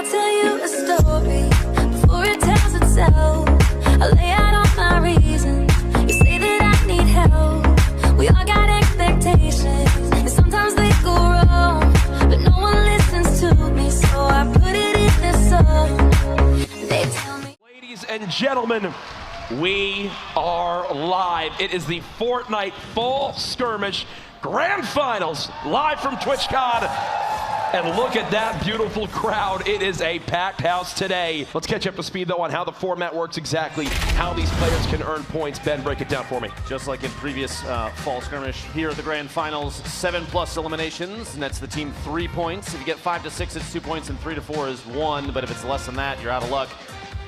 tell you a story before it tells itself. I lay out all my reasons. You say that I need help. We all got expectations, and sometimes they go wrong, but no one listens to me, so I put it in this song. They tell me. Ladies and gentlemen, we are live. It is the Fortnite Fall Skirmish Grand Finals, live from TwitchCon. And look at that beautiful crowd. It is a packed house today. Let's catch up to speed, though, on how the format works exactly, how these players can earn points. Ben, break it down for me. Just like in previous Fall Skirmish, here at the Grand Finals, 7+ eliminations, nets the team 3 points. If you get 5 to 6, it's 2 points, and 3 to 4 is 1. But if it's less than that, you're out of luck.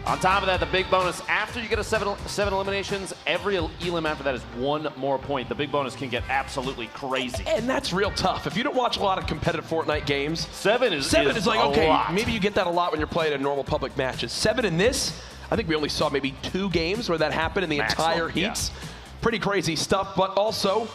On top of that, the big bonus, after you get a seven eliminations, every elim after that is 1 more point. The big bonus can get absolutely crazy. And that's real tough. If you don't watch a lot of competitive Fortnite games, 7 is like, okay, lot. Maybe you get that a lot when you're playing in normal public matches. 7 in this, I think we only saw maybe 2 games where that happened in the entire heats. Yeah. Pretty crazy stuff, but also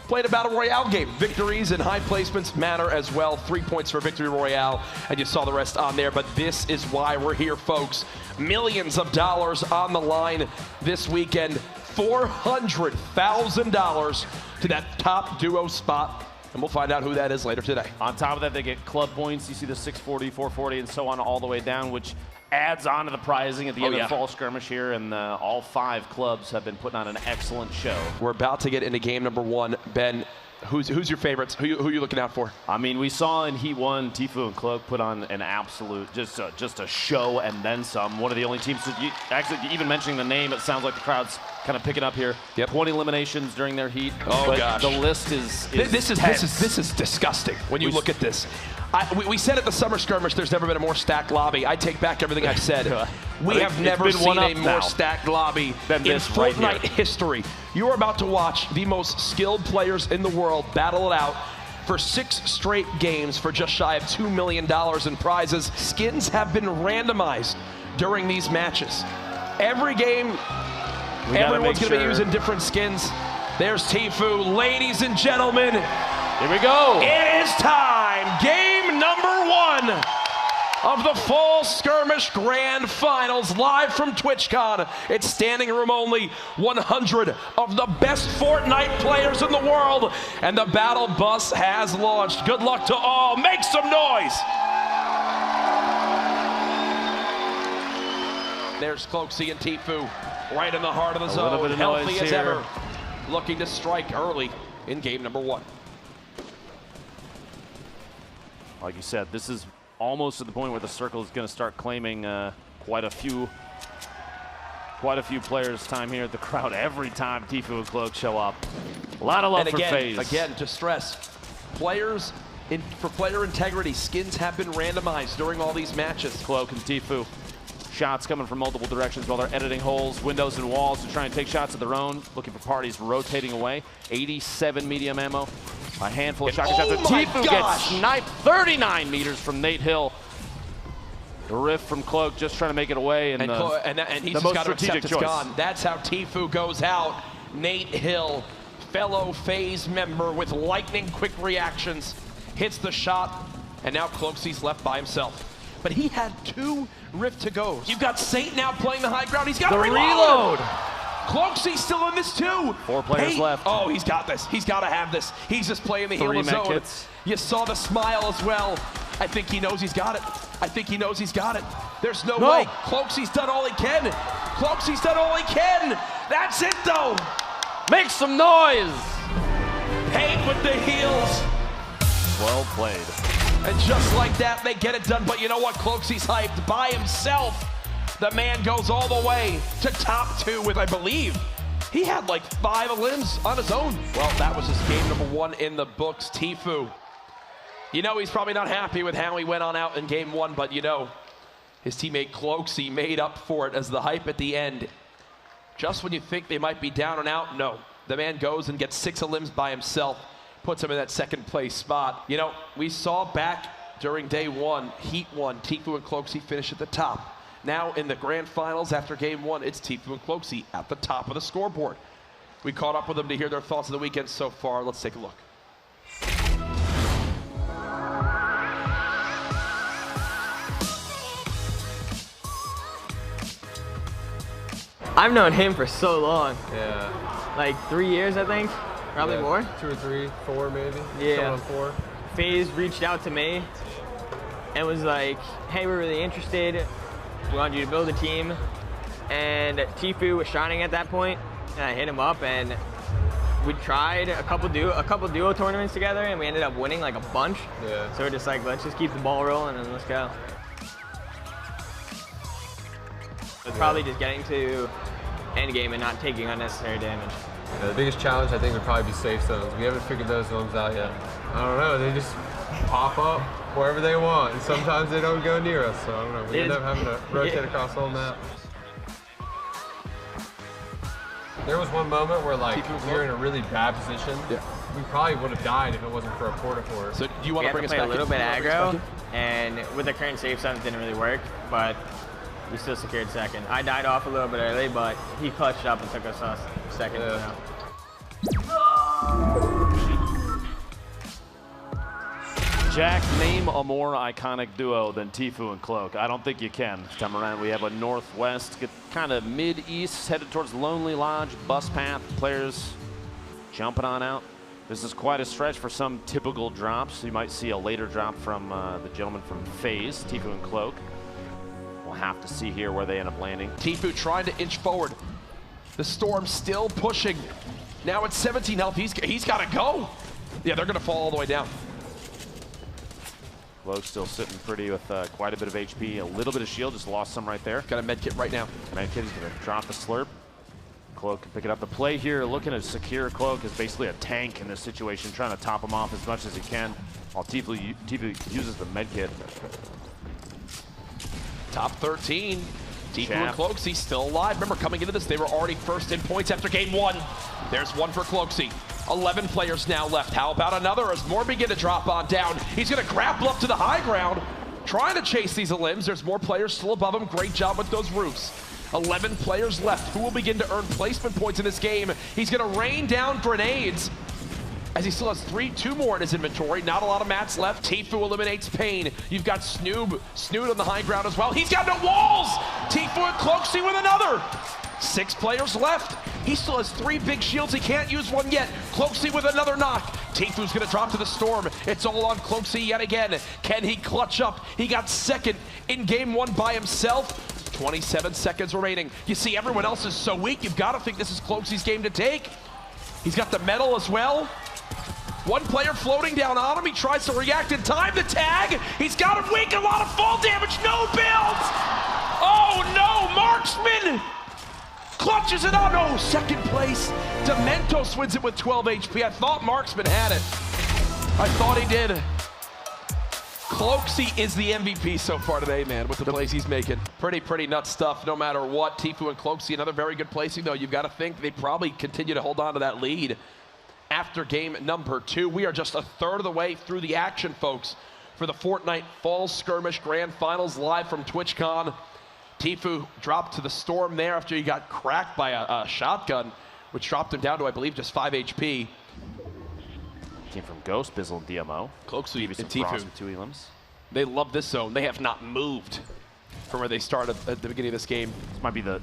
played a Battle Royale game. Victories and high placements matter as well. 3 points for Victory Royale, and you saw the rest on there, but this is why we're here, folks. Millions of dollars on the line this weekend. $400,000 to that top duo spot, and we'll find out who that is later today. On top of that, they get club points. You see the 640, 440, and so on all the way down, which adds on to the prizing at the end of the Fall Skirmish here, and all 5 clubs have been putting on an excellent show. We're about to get into game number 1. Ben, who's your favorites? Who are you looking out for? I mean, we saw in Heat 1, Tfue and Cloak put on an absolute, just a show and then some. One of the only teams that actually, even mentioning the name, it sounds like the crowd's kind of picking up here. Yep. 20 eliminations during their heat. Oh, but gosh. The list is this is disgusting when you look at this. We said at the Summer Skirmish there's never been a more stacked lobby. I take back everything I've said. We have never seen a more stacked lobby in Fortnite history. You are about to watch the most skilled players in the world battle it out for 6 straight games for just shy of $2 million in prizes. Skins have been randomized during these matches. Every game, everyone's going to be using different skins. There's Tfue. Ladies and gentlemen, here we go. It is time. Game number 1 of the Fall Skirmish Grand Finals, live from TwitchCon. It's standing room only. 100 of the best Fortnite players in the world, and the battle bus has launched. Good luck to all. Make some noise. There's cloakzy and Tfue right in the heart of the zone, healthy as ever, looking to strike early in game number 1. Like you said, this is almost at the point where the circle is going to start claiming quite a few players' time here at the crowd every time Tfue and Cloak show up. A lot of love for Faze. Again, to stress, for player integrity, skins have been randomized during all these matches. Cloak and Tfue. Shots coming from multiple directions while they're editing holes, windows, and walls to try and take shots of their own. Looking for parties rotating away. 87 medium ammo. A handful of shotgun shots. Tfue gets sniped 39 meters from Nate Hill. The riff from Cloak just trying to make it away. And he's just got to accept it's gone. That's how Tfue goes out. Nate Hill, fellow Faze member with lightning quick reactions, hits the shot, and now cloakzy's left by himself. But he had 2 rift to goes. You've got Saint now playing the high ground. He's got to reload. cloakzy's still in this too. 4 players left. Oh, he's got this. He's got to have this. He's just playing the healer zone. Kits. You saw the smile as well. I think he knows he's got it. I think he knows he's got it. There's no way. cloakzy's done all he can. cloakzy's done all he can. That's it though. Make some noise. Paint with the heels. Well played. And just like that, they get it done. But you know what? cloakzy's hyped by himself. The man goes all the way to top 2 with, I believe, he had like 5 limbs on his own. Well, that was his game number 1 in the books. Tfue. You know he's probably not happy with how he went on out in game 1, but you know, his teammate cloakzy made up for it as the hype at the end. Just when you think they might be down and out, no. The man goes and gets 6 limbs by himself. Puts him in that 2nd place spot. You know, we saw back during day 1, Heat 1, Tfue and cloakzy finish at the top. Now in the Grand Finals after game 1, it's Tfue and cloakzy at the top of the scoreboard. We caught up with them to hear their thoughts of the weekend so far. Let's take a look. I've known him for so long. Yeah. Like 3 years, I think. Probably Yeah, more. 2 or 3, 4 maybe. Yeah. Coming on 4. Faze reached out to me and was like, hey, we're really interested. We want you to build a team. And Tfue was shining at that point, and I hit him up, and we tried a couple duo tournaments together, and we ended up winning like a bunch. Yeah. So we're just like, let's just keep the ball rolling and let's go. It's probably just getting to end game and not taking unnecessary damage. Yeah, the biggest challenge I think would probably be safe zones. We haven't figured those ones out yet. I don't know, they just pop up wherever they want, and sometimes they don't go near us, so I don't know. We end up having to rotate across the whole map. There was one moment where like we were in a really bad position. Yeah. We probably would have died if it wasn't for a porta fort. So do you want to bring us play back a little in? bit aggro, and with the current safe zones, it didn't really work, but we still secured second. I died off a little bit early, but he clutched up and took us second. Yeah. Jack, name a more iconic duo than Tfue and Cloak. I don't think you can. This time around, we have a northwest, kind of mid-east, headed towards Lonely Lodge, bus path, players jumping on out. This is quite a stretch for some typical drops. You might see a later drop from the gentleman from Faze, Tfue and Cloak. We'll have to see here where they end up landing. Tfue trying to inch forward. The Storm still pushing. Now at 17 health, he's got to go. Yeah, they're going to fall all the way down. Cloak still sitting pretty with quite a bit of HP, a little bit of shield, just lost some right there. Got a med kit right now. Med kit, he's going to drop the slurp. Cloak can pick it up. The play here, looking to secure Cloak, is basically a tank in this situation, trying to top him off as much as he can, while Tfue uses the med kit. Top 13. Tfue and cloakzy still alive. Remember, coming into this, they were already first in points after game 1. There's one for cloakzy. 11 players now left. How about another as more begin to drop on down? He's going to grapple up to the high ground, trying to chase these limbs. There's more players still above him. Great job with those roofs. 11 players left. Who will begin to earn placement points in this game? He's going to rain down grenades as he still has 2 more in his inventory. Not a lot of mats left. Tfue eliminates Pain. You've got Snood on the high ground as well. He's got no walls. Tfue and cloakzy with another. 6 players left. He still has 3 big shields. He can't use one yet. cloakzy with another knock. Tfue's gonna drop to the Storm. It's all on cloakzy yet again. Can he clutch up? He got second in game 1 by himself. 27 seconds remaining. You see everyone else is so weak. You've got to think this is cloakzy's game to take. He's got the medal as well. One player floating down on him. He tries to react in time. The tag. He's got him weak. A lot of fall damage. No builds. Oh no, Marksman clutches it out. No, second place. Dementos wins it with 12 HP. I thought Marksman had it. I thought he did. cloakzy is the MVP so far today, man, with the plays he's making. Pretty nuts stuff no matter what. Tfue and cloakzy, another very good placing, though. You've got to think they'd probably continue to hold on to that lead after game number 2. We are just a third of the way through the action, folks, for the Fortnite Fall Skirmish Grand Finals live from TwitchCon. Tfue dropped to the Storm there after he got cracked by a shotgun, which dropped him down to, I believe, just 5 HP. Came from Ghost, Bizzle, and DMO. cloakzy and Tfue. Tfue. 2 elims. They love this zone. They have not moved from where they started at the beginning of this game. This might be the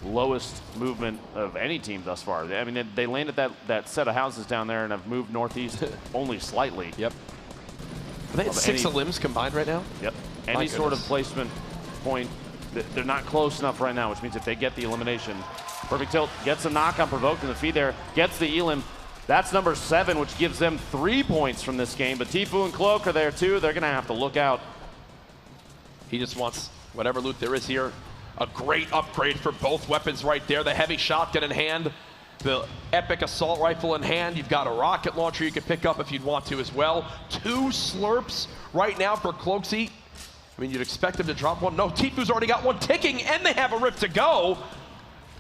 lowest movement of any team thus far. I mean, they landed that set of houses down there and have moved northeast only slightly. Yep. They have 6 limbs combined right now? Yep. Any sort of placement point, they're not close enough right now, which means if they get the elimination, Perfect Tilt gets a knock on provoked in the feed there, gets the elim. That's number 7, which gives them 3 points from this game. But Tfue and Cloak are there too. They're gonna have to look out. He just wants whatever loot there is here. A great upgrade for both weapons right there. The heavy shotgun in hand, the epic assault rifle in hand. You've got a rocket launcher you can pick up if you'd want to as well. 2 slurps right now for cloakzy. I mean, you'd expect him to drop one. No, Tfue's already got one ticking, and they have a rip to go.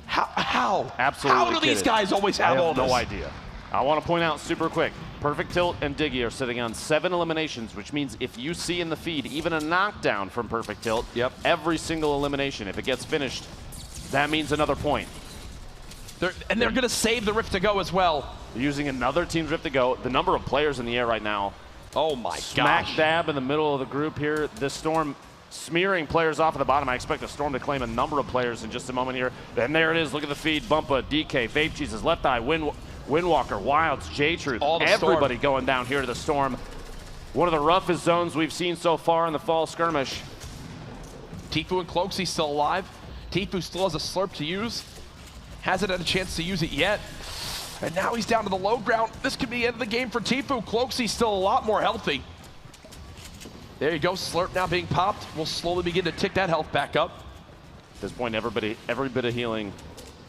How? Absolutely. How do these guys always have all this? No idea. I want to point out super quick, Perfect Tilt and Diggy are sitting on 7 eliminations, which means if you see in the feed even a knockdown from Perfect Tilt, every single elimination, if it gets finished, that means another point. They're going to save the Rift to go as well. They're using another team's Rift to go. The number of players in the air right now. Oh my gosh. Smack dab in the middle of the group here. This Storm smearing players off at the bottom. I expect the Storm to claim a number of players in just a moment here. And there it is. Look at the feed. Bumpa, DK, Vape Jesus, Left Eye, Windwalker, Wilds, J-Truth. Everybody going down here to the Storm. One of the roughest zones we've seen so far in the fall skirmish. Tfue and cloakzy still alive. Tfue still has a slurp to use. Hasn't had a chance to use it yet. And now he's down to the low ground. This could be the end of the game for Tfue. cloakzy's still a lot more healthy. There you go, slurp now being popped. We'll slowly begin to tick that health back up. At this point, every bit of healing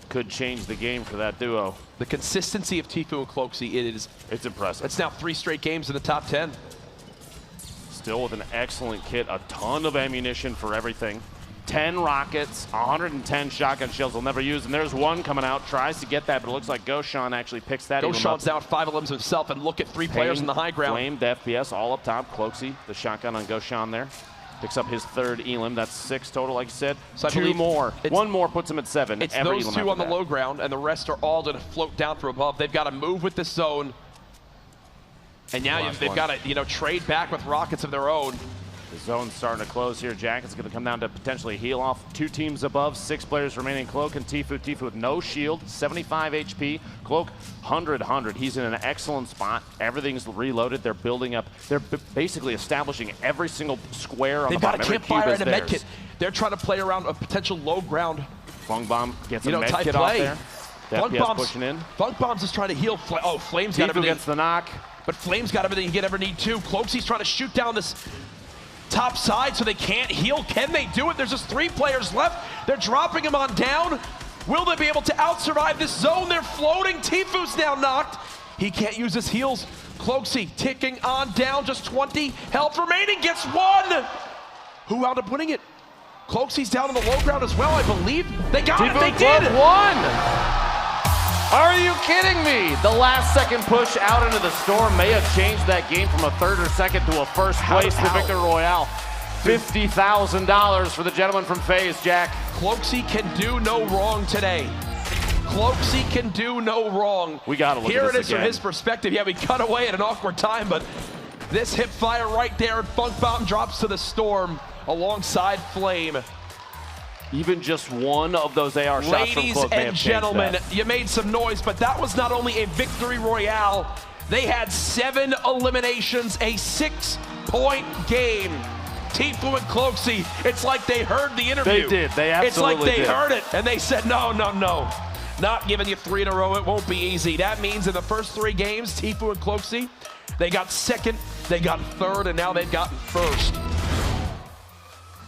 could change the game for that duo. The consistency of Tfue and cloakzy, it's impressive. It's now 3 straight games in the top 10. Still with an excellent kit, a ton of ammunition for everything. 10 rockets, 110 shotgun shells they'll never use, and there's one coming out, tries to get that, but it looks like Goshan actually picks that. Goshan's down 5 limbs himself, and look at 3 players in the high ground. Flamed FPS all up top. cloakzy, the shotgun on Goshan there. Picks up his 3rd elim. That's 6 total, like you said. So 2 more. 1 more puts him at 7. It's those 2 on the low ground, and the rest are all going to float down from above. They've got to move with this zone. And now they've got to, trade back with rockets of their own. The zone's starting to close here. Jack is going to come down to potentially heal off 2 teams above. 6 players remaining. Cloak and Tfue. Tfue with no shield, 75 HP. Cloak, 100. He's in an excellent spot. Everything's reloaded. They're building up. They're basically establishing every single square on the bottom. They've got a campfire and a medkit. They're trying to play around a potential low ground. Fung Bomb gets a medkit off there. FPS pushing in. Funk Bomb's just trying to heal. Flame's got everything. Gets the knock. But Flame's got everything you could ever need too. cloakzy's trying to shoot down this top side so they can't heal. Can they do it? There's just 3 players left. They're dropping him on down. Will they be able to out-survive this zone? They're floating. Tfue's now knocked. He can't use his heals. cloakzy ticking on down. Just 20 health remaining. Gets 1. Who wound up winning it? cloakzy's down on the low ground as well, I believe. They got it. They did. 1. Are you kidding me? The last second push out into the Storm may have changed that game from a 3rd or 2nd to a 1st place to Victor Royale. $50,000 for the gentleman from Faze, Jack. cloakzy can do no wrong today. cloakzy can do no wrong. We gotta look Here at this it is again. from his perspective. Yeah, we cut away at an awkward time, but this hip fire right there, and Funk Bomb drops to the Storm alongside Flame. Even just one of those AR shots from Cloak may have Ladies and gentlemen, that. you made some noise, but that was not only a victory royale. They had 7 eliminations, a 6-point game. Tfue and cloakzy, it's like they heard the interview. They did. They absolutely It's like they did. heard it, and they said, no. Not giving you 3 in a row. It won't be easy. That means in the first 3 games, Tfue and cloakzy, they got 2nd, they got 3rd, and now they've gotten 1st.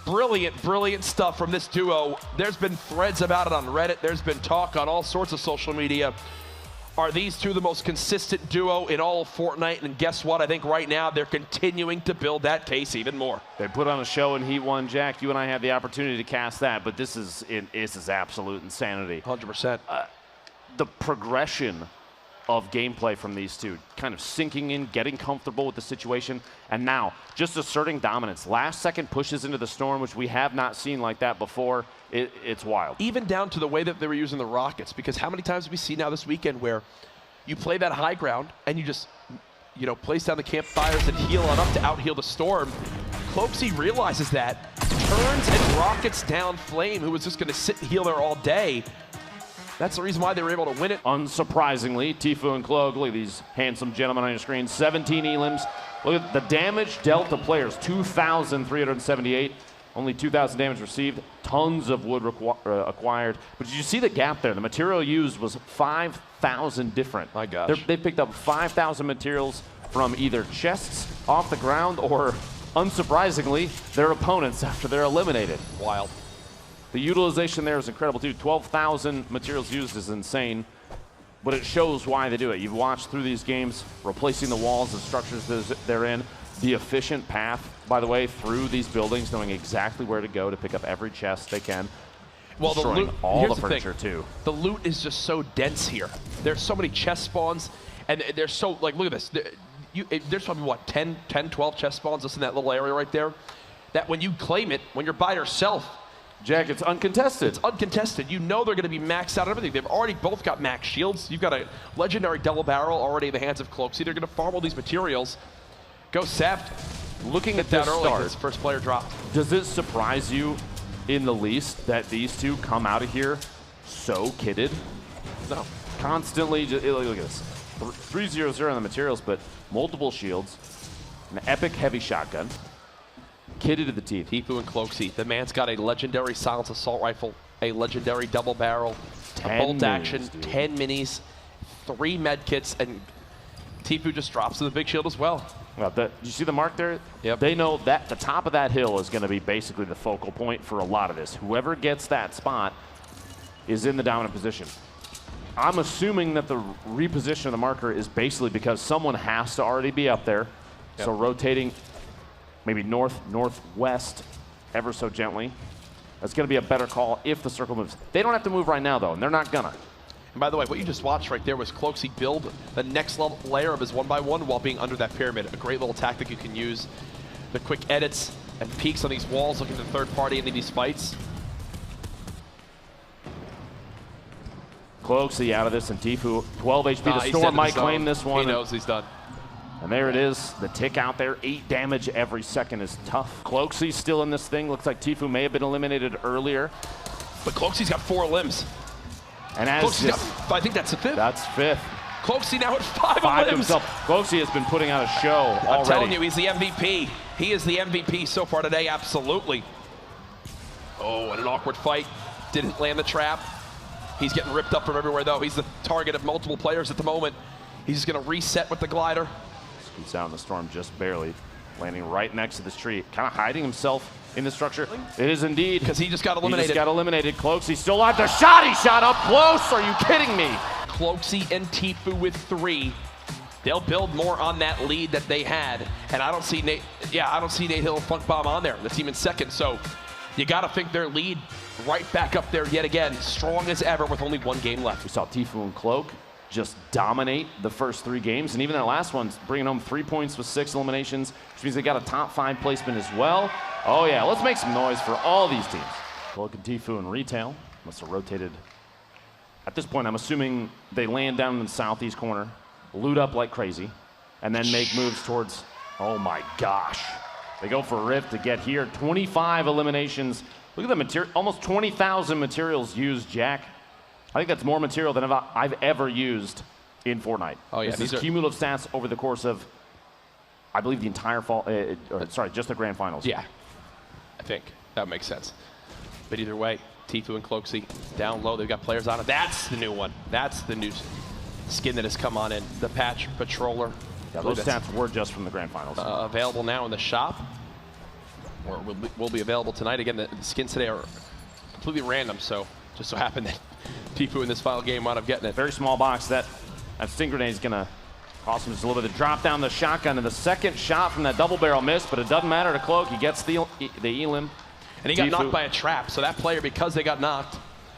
Brilliant stuff from this duo. There's been threads about it on Reddit. There's been talk on all sorts of social media. Are these 2 the most consistent duo in all of Fortnite? And guess what? I think right now they're continuing to build that case even more. They put on a show in Heat 1, Jack. You and I had the opportunity to cast that, but this is absolute insanity. 100%. The progression of gameplay from these 2, kind of sinking in, getting comfortable with the situation, and now just asserting dominance. Last second pushes into the Storm, which we have not seen like that before. It's wild. Even down to the way that they were using the rockets, because how many times have we seen now this weekend where you play that high ground and you just, place down the campfires and heal on up to out-heal the Storm. cloakzy realizes that, turns and rockets down Flame, who was just going to sit and heal there all day. That's the reason why they were able to win it. Unsurprisingly, Tfue and Cloak, look at these handsome gentlemen on your screen, 17 elims. Look at the damage dealt to players, 2,378. Only 2,000 damage received, tons of wood acquired. But did you see the gap there? The material used was 5,000 different. My gosh. They picked up 5,000 materials from either chests off the ground or, unsurprisingly, their opponents after they're eliminated. Wild. The utilization there is incredible too. 12,000 materials used is insane, but it shows why they do it. You've watched through these games, replacing the walls and structures they're in. The efficient path, by the way, through these buildings, knowing exactly where to go to pick up every chest they can. Well, the loot, all the furniture too. The loot is just so dense here. There's so many chest spawns, and they're so, look at this. There's probably, what, 10, 12 chest spawns just in that little area right there, that when you claim it, when you're by yourself, Jack, it's uncontested. It's uncontested. You know they're going to be maxed out on everything. They've already both got max shields. You've got a legendary double barrel already in the hands of cloakzy. They're going to farm all these materials. Go Seft. looking at Hit that this early. start, This first player dropped. does it surprise you in the least that these two come out of here so kitted? No. Constantly, look at this. 3-0-0 on the materials, but multiple shields, an epic heavy shotgun, kitted to the teeth. Tfue and cloakzy. The man's got a legendary silenced assault rifle, a legendary double barrel, a bolt action, 10 minis, 3 med kits, and Tfue just drops to the big shield as well. Well, you see the mark there? Yep. They know that the top of that hill is going to be basically the focal point for a lot of this. Whoever gets that spot is in the dominant position. I'm assuming that the reposition of the marker is basically because someone has to already be up there. Yep. So rotating maybe north, northwest ever so gently. That's going to be a better call if the circle moves. They don't have to move right now, though, and they're not gonna. And by the way, what you just watched right there was cloakzy build the next level layer of his 1x1 while being under that pyramid. A great little tactic you can use. The quick edits and peeks on these walls, looking at the third party into these fights. cloakzy out of this, and Tfue 12 HP. The Storm might claim this one. He knows he's done. And there it is, the tick out there. 8 damage every second is tough. cloakzy's still in this thing. Looks like Tfue may have been eliminated earlier. But cloakzy's got 4 limbs. And as I think that's the 5th. That's 5th. cloakzy now at 5 limbs. Himself. cloakzy has been putting out a show already. I'm telling you, he's the MVP. He is the MVP so far today, absolutely. Oh, and an awkward fight. Didn't land the trap. He's getting ripped up from everywhere, though. He's the target of multiple players at the moment. He's going to reset with the glider. Scoots out in the storm just barely, landing right next to this tree, kind of hiding himself in the structure. It is indeed. Because he just got eliminated. He just got eliminated. cloakzy's still alive. The shot, he shot up close. Are you kidding me? cloakzy and Tfue with 3. They'll build more on that lead that they had. And I don't see Nate Hill and Funk Bomb on there, the team in second. So you got to think their lead right back up there yet again, strong as ever with only 1 game left. We saw Tfue and Cloak just dominate the first 3 games, and even that last one's bringing home 3 points with 6 eliminations, which means they got a top 5 placement as well. Oh yeah, let's make some noise for all these teams. Cloak and Tfue in retail must have rotated. At this point, I'm assuming they land down in the southeast corner, loot up like crazy, and then make moves towards, oh my gosh. They go for a rift to get here. 25 eliminations. Look at the material, almost 20,000 materials used, Jack. I think that's more material than I've ever used in Fortnite. Oh yeah, these are cumulative stats over the course of, I believe, the entire just the grand finals. Yeah, I think that makes sense. But either way, Tfue and cloakzy down low. They've got players on it. That's the new one. That's the new skin that has come on in. The patch patroller. Yeah, those stats were just from the grand finals. Available now in the shop, or will be available tonight. Again, the skins today are completely random, so just so happened that Tfue in this final game wound up getting it. Very small box. That sting grenade is gonna cost him just a little bit. To drop down the shotgun, and the second shot from that double barrel missed, but it doesn't matter to Cloak. He gets the elim. And he got knocked by a trap, so that player, because they got knocked,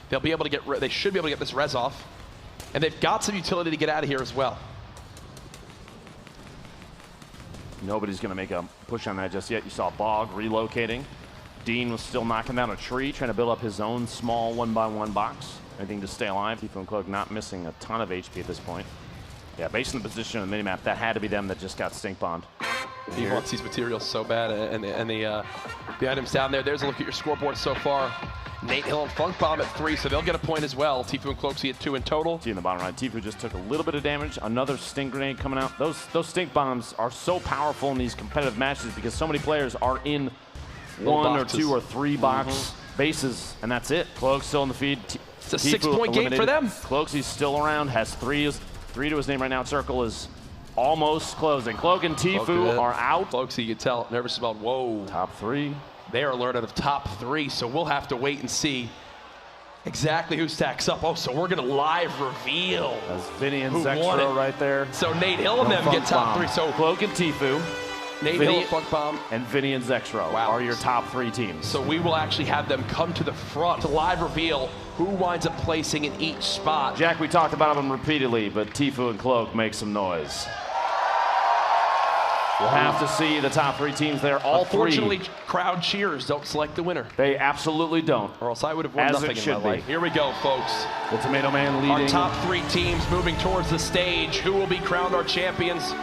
they'll be able to they should be able to get this res off. And they've got some utility to get out of here as well. Nobody's going to make a push on that just yet. You saw Bog relocating. Dean was still knocking down a tree, trying to build up his own small 1x1 box. Anything to stay alive. Tfue and Cloak not missing a ton of HP at this point. Yeah, based on the position on the minimap, that had to be them that just got stink bombed. He wants these materials so bad, and the items down there. There's a look at your scoreboard so far. Nate Hill and Funk Bomb at 3, so they'll get a point as well. Tfue and cloakzy at 2 in total. See in the bottom right, Tfue just took a little bit of damage. Another stink grenade coming out. Those stink bombs are so powerful in these competitive matches because so many players are in 1 or 2 or 3 box bases, and that's it. Cloak's still in the feed. It's a 6-point game for them. Cloakzy's still around, has 3 to his name right now. Circle is almost closing. Cloak and Tfue are out. Cloakzy, you can tell, nervous about, whoa. Top 3. They are alerted of top 3, so we'll have to wait and see exactly who stacks up. Oh, so we're going to live reveal. That's Vinny and Zexro right there. So Nate Hill and them get top 3. So Cloak and Tfue, Nate Hill, Funk Bomb, and Vinny and Zexro are your top 3 teams. So we will actually have them come to the front to live reveal who winds up placing in each spot. Jack, we talked about them repeatedly, but Tfue and Cloak make some noise. We'll have to see the top 3 teams there. All 3. Unfortunately, crowd cheers don't select the winner. They absolutely don't. Or else I would have won nothing in my life. Here we go, folks. The Tomato Man leading. Our top 3 teams moving towards the stage. Who will be crowned our champions?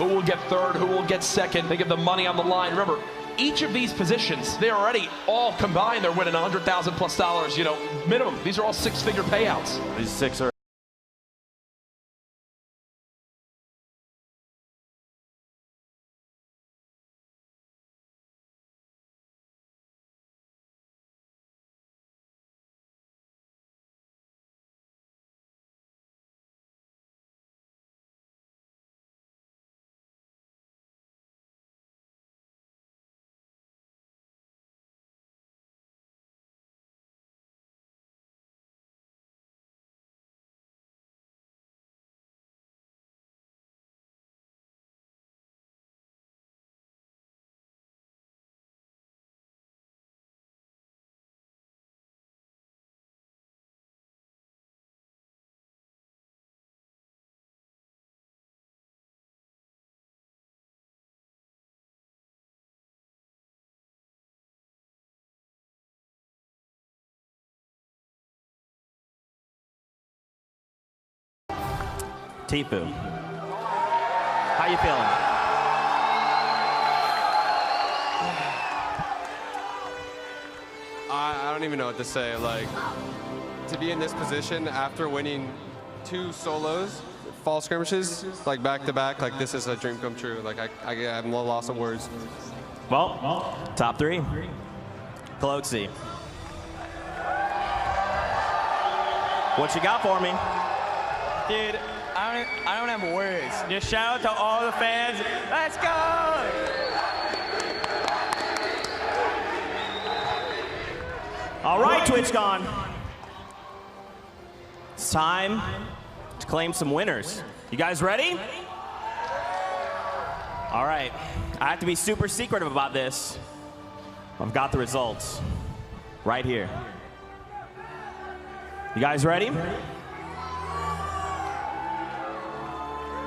who will get third, who will get second. They give the money on the line. Remember, each of these positions, they're already all combined. They're winning $100,000 plus, you know, minimum. These are all six-figure payouts. These 6 are Tfue, how you feeling? I don't even know what to say. Like, to be in this position after winning 2 solos, fall skirmishes, like back to back, like this is a dream come true. Like I'm a loss of words. Well, top 3. cloakzy. What you got for me? Dude, I don't have words. Just shout out to all the fans. Let's go! All right, TwitchCon. It's time to claim some winners. You guys ready? All right. I have to be super secretive about this. I've got the results right here. You guys ready?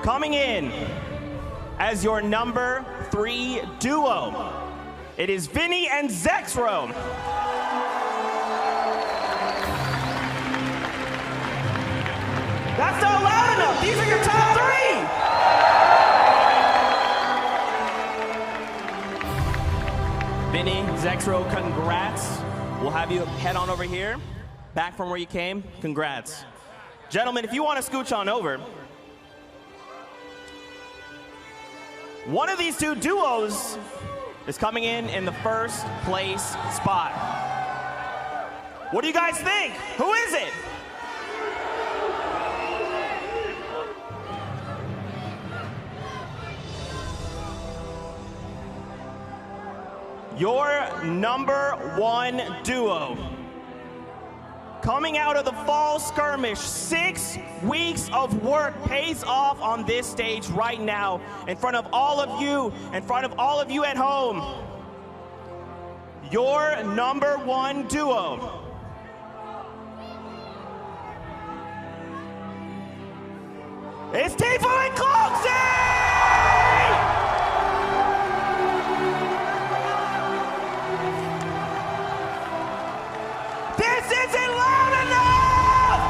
Coming in as your number 3 duo, it is Vinny and Zexro. That's not loud enough. These are your top 3. Vinny, Zexro, congrats. We'll have you head on over here, back from where you came. Congrats. Gentlemen, if you want to scooch on over, one of these 2 duos is coming in the first place spot. What do you guys think? Who is it? Your number 1 duo. Coming out of the fall skirmish, 6 weeks of work pays off on this stage right now in front of all of you, at home. Your number 1 duo. It's Tfue and cloakzy! This isn't loud enough!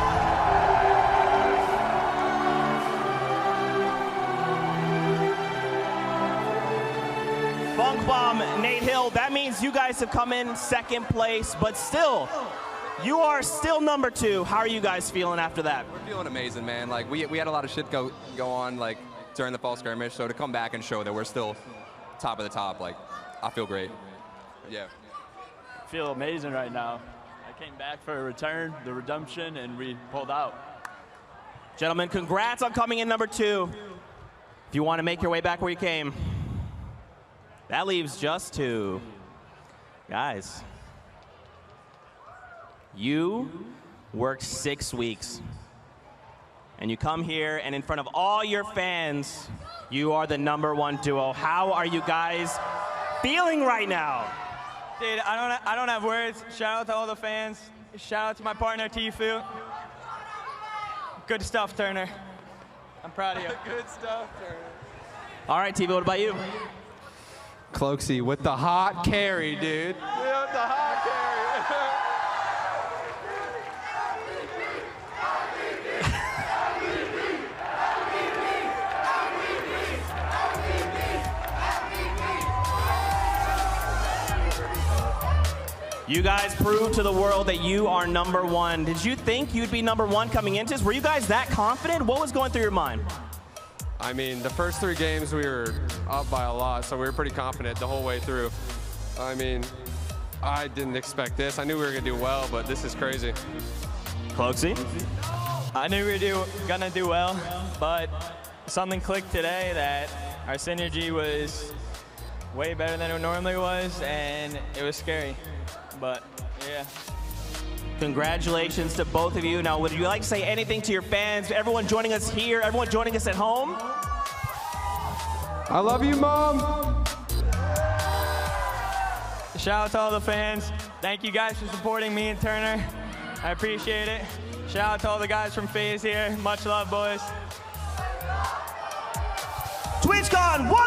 Funk Bomb, Nate Hill, that means you guys have come in 2nd place, but still, you are still number 2. How are you guys feeling after that? We're feeling amazing, man. Like, we had a lot of shit go on, like, during the fall skirmish, so to come back and show that we're still top of the top, like, I feel great. Yeah. I feel amazing right now. I came back for a return, the redemption, and we pulled out. Gentlemen, congrats on coming in number 2. If you want to make your way back where you came, that leaves just 2. Guys, you worked 6 weeks, and you come here, and in front of all your fans, you are the number 1 duo. How are you guys feeling right now? Dude, I don't have words. Shout out to all the fans. Shout out to my partner, Tfue. Good stuff, Turner. I'm proud of you. Good stuff, Turner. All right, Tfue, what about you? Cloakzy with the hot carry, dude. With the hot carry. You guys proved to the world that you are #1. Did you think you'd be #1 coming into this? Were you guys that confident? What was going through your mind? I mean, the first 3 games we were up by a lot, so we were pretty confident the whole way through. I mean, I didn't expect this. I knew we were going to do well, but this is crazy. Cloakzy? I knew we were gonna do well, but something clicked today that our synergy was way better than it normally was, and it was scary. But yeah. Congratulations to both of you. Now, would you like to say anything to your fans, everyone joining us here, everyone joining us at home? I love you, Mom. Shout out to all the fans. Thank you guys for supporting me and Turner. I appreciate it. Shout out to all the guys from Faze here. Much love, boys. TwitchCon, what?